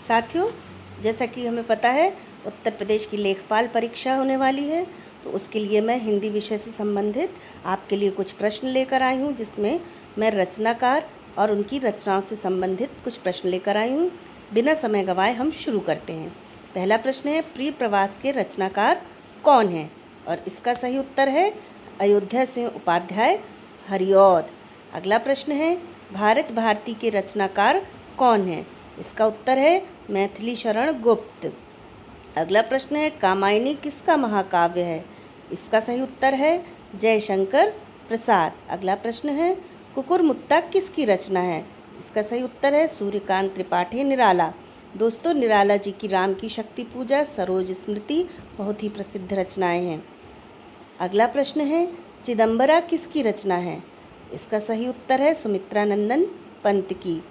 साथियों, जैसा कि हमें पता है उत्तर प्रदेश की लेखपाल परीक्षा होने वाली है, तो उसके लिए मैं हिंदी विषय से संबंधित आपके लिए कुछ प्रश्न लेकर आई हूँ, जिसमें मैं रचनाकार और उनकी रचनाओं से संबंधित कुछ प्रश्न लेकर आई हूँ। बिना समय गंवाए हम शुरू करते हैं। पहला प्रश्न है, प्रिय प्रवास के रचनाकार कौन हैं? और इसका सही उत्तर है अयोध्या सिंह उपाध्याय हरिऔध। अगला प्रश्न है, भारत भारती के रचनाकार कौन हैं? इसका उत्तर है मैथिली शरण गुप्त। अगला प्रश्न है, कामायनी किसका महाकाव्य है? इसका सही उत्तर है जयशंकर प्रसाद। अगला प्रश्न है, कुकुरमुत्ता किसकी रचना है? इसका सही उत्तर है सूर्यकांत त्रिपाठी निराला। दोस्तों, निराला जी की राम की शक्ति पूजा, सरोज स्मृति बहुत ही प्रसिद्ध रचनाएं हैं। अगला प्रश्न है, चिदंबरा किसकी रचना है? इसका सही उत्तर है सुमित्रानंदन पंत की।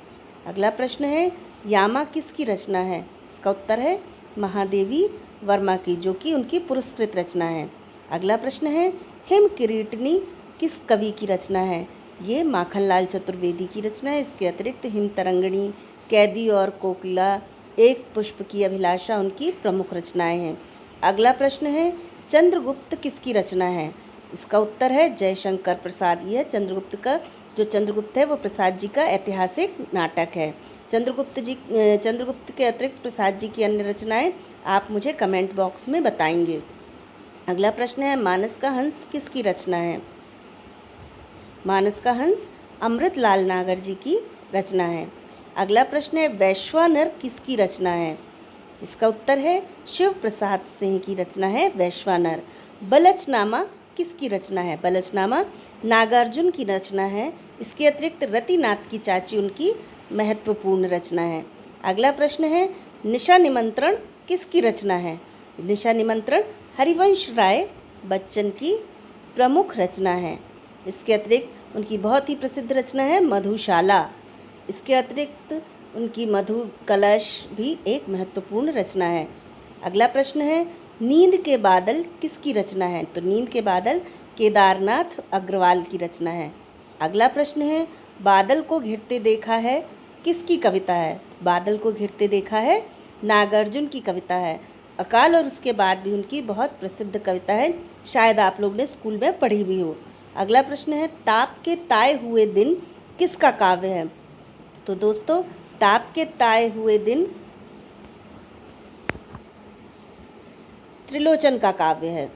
अगला प्रश्न है, यामा किसकी रचना है? इसका उत्तर है महादेवी वर्मा की, जो कि उनकी पुरस्कृत रचना है। अगला प्रश्न है, हिम किरीटनी किस कवि की रचना है? ये माखनलाल चतुर्वेदी की रचना है। इसके अतिरिक्त हिम तरंगिणी, कैदी और कोकिला, एक पुष्प की अभिलाषा उनकी प्रमुख रचनाएं हैं। अगला प्रश्न है, चंद्रगुप्त किसकी रचना है? इसका उत्तर है जयशंकर प्रसाद। यह चंद्रगुप्त है वो प्रसाद जी का ऐतिहासिक नाटक है। चंद्रगुप्त के अतिरिक्त प्रसाद जी की अन्य रचनाएं आप मुझे कमेंट बॉक्स में बताएंगे। अगला प्रश्न है, मानस का हंस किसकी रचना है? मानस का हंस अमृतलाल नागर जी की रचना है। अगला प्रश्न है, वैश्वानर किसकी रचना है? इसका उत्तर है शिव प्रसाद सिंह की रचना है वैश्वानर। बलचनामा किसकी रचना है? बलचनामा नागार्जुन की रचना है। इसके अतिरिक्त रतिनाथ की चाची उनकी महत्वपूर्ण रचना है। अगला प्रश्न है, निशा निमंत्रण किसकी रचना है? निशा निमंत्रण हरिवंश राय बच्चन की प्रमुख रचना है। इसके अतिरिक्त उनकी बहुत ही प्रसिद्ध रचना है मधुशाला। इसके अतिरिक्त उनकी मधु कलश भी एक महत्वपूर्ण रचना है। अगला प्रश्न है, नींद के बादल किसकी रचना है? तो नींद के बादल केदारनाथ अग्रवाल की रचना है। अगला प्रश्न है, बादल को घिरते देखा है किसकी कविता है? बादल को घिरते देखा है नागार्जुन की कविता है। अकाल और उसके बाद भी उनकी बहुत प्रसिद्ध कविता है, शायद आप लोग ने स्कूल में पढ़ी भी हो। अगला प्रश्न है, ताप के ताए हुए दिन किसका काव्य है? तो दोस्तों, ताप के ताए हुए दिन त्रिलोचन का काव्य है।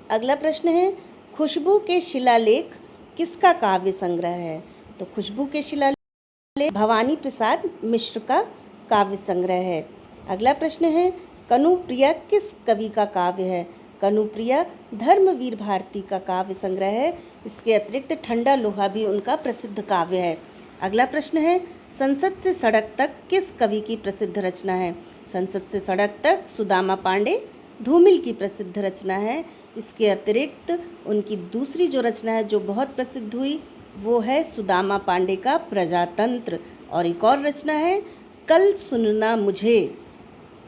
अगला प्रश्न है, खुशबू के शिलालेख किसका काव्य संग्रह है? तो खुशबू के शिलालेख भवानी प्रसाद मिश्र का काव्य संग्रह है। अगला प्रश्न है, कनुप्रिया किस कवि का काव्य है? कनुप्रिया धर्मवीर भारती का काव्य संग्रह है। इसके अतिरिक्त ठंडा लोहा भी उनका प्रसिद्ध काव्य है। अगला प्रश्न है, संसद से सड़क तक किस कवि की प्रसिद्ध रचना है? संसद से सड़क तक सुदामा पांडे धूमिल की प्रसिद्ध रचना है। इसके अतिरिक्त उनकी दूसरी जो रचना है जो बहुत प्रसिद्ध हुई वो है सुदामा पांडे का प्रजातंत्र। और एक और रचना है कल सुनना मुझे।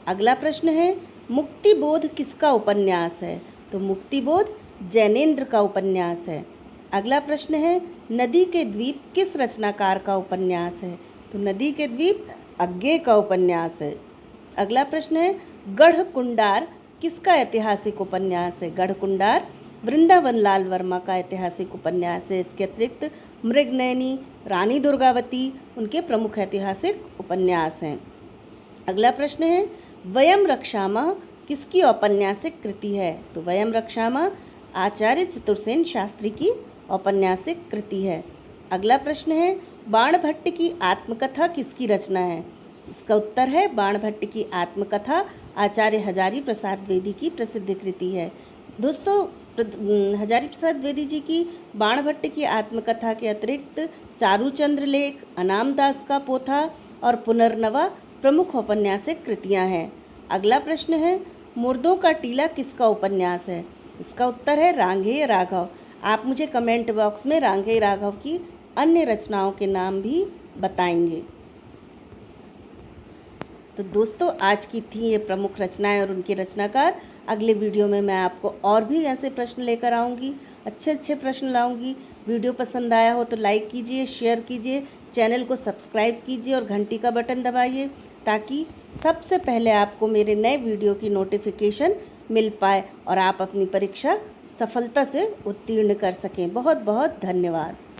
अगला प्रश्न है, मुक्तिबोध किसका उपन्यास है? तो मुक्तिबोध जैनेन्द्र का उपन्यास है। अगला प्रश्न है, नदी के द्वीप किस रचनाकार का उपन्यास है? तो नदी के द्वीप अज्ञे का उपन्यास है। अगला प्रश्न है, गढ़कुंडार किसका ऐतिहासिक उपन्यास है? गढ़कुंडार वृंदावन लाल वर्मा का ऐतिहासिक उपन्यास है। इसके अतिरिक्त मृगनयनी, रानी दुर्गावती उनके प्रमुख ऐतिहासिक उपन्यास हैं। अगला प्रश्न है, वयम रक्षामः किसकी औपन्यासिक कृति है? तो वयम रक्षामः आचार्य चतुर्सेन शास्त्री की औपन्यासिक कृति है। अगला प्रश्न है, बाणभट्ट की आत्मकथा किसकी रचना है? इसका उत्तर है बाणभट्ट की आत्मकथा आचार्य हजारी प्रसाद द्विवेदी की प्रसिद्ध कृति है। दोस्तों, हजारी प्रसाद द्विवेदी जी की बाणभट्ट की आत्मकथा के अतिरिक्त चारूचंद्र लेख, अनामदास का पोथा और पुनर्नवा प्रमुख औपन्यासिक कृतियां हैं। अगला प्रश्न है, मुर्दों का टीला किसका उपन्यास है? इसका उत्तर है रांगेय राघव। आप मुझे कमेंट बॉक्स में रांगेय राघव की अन्य रचनाओं के नाम भी बताएंगे। तो दोस्तों, आज की थी ये प्रमुख रचनाएं और उनके रचनाकार। अगले वीडियो में मैं आपको और भी ऐसे प्रश्न लेकर आऊँगी, अच्छे अच्छे प्रश्न लाऊँगी। वीडियो पसंद आया हो तो लाइक कीजिए, शेयर कीजिए, चैनल को सब्सक्राइब कीजिए और घंटी का बटन दबाइए, ताकि सबसे पहले आपको मेरे नए वीडियो की नोटिफिकेशन मिल पाए और आप अपनी परीक्षा सफलता से उत्तीर्ण कर सकें। बहुत बहुत धन्यवाद।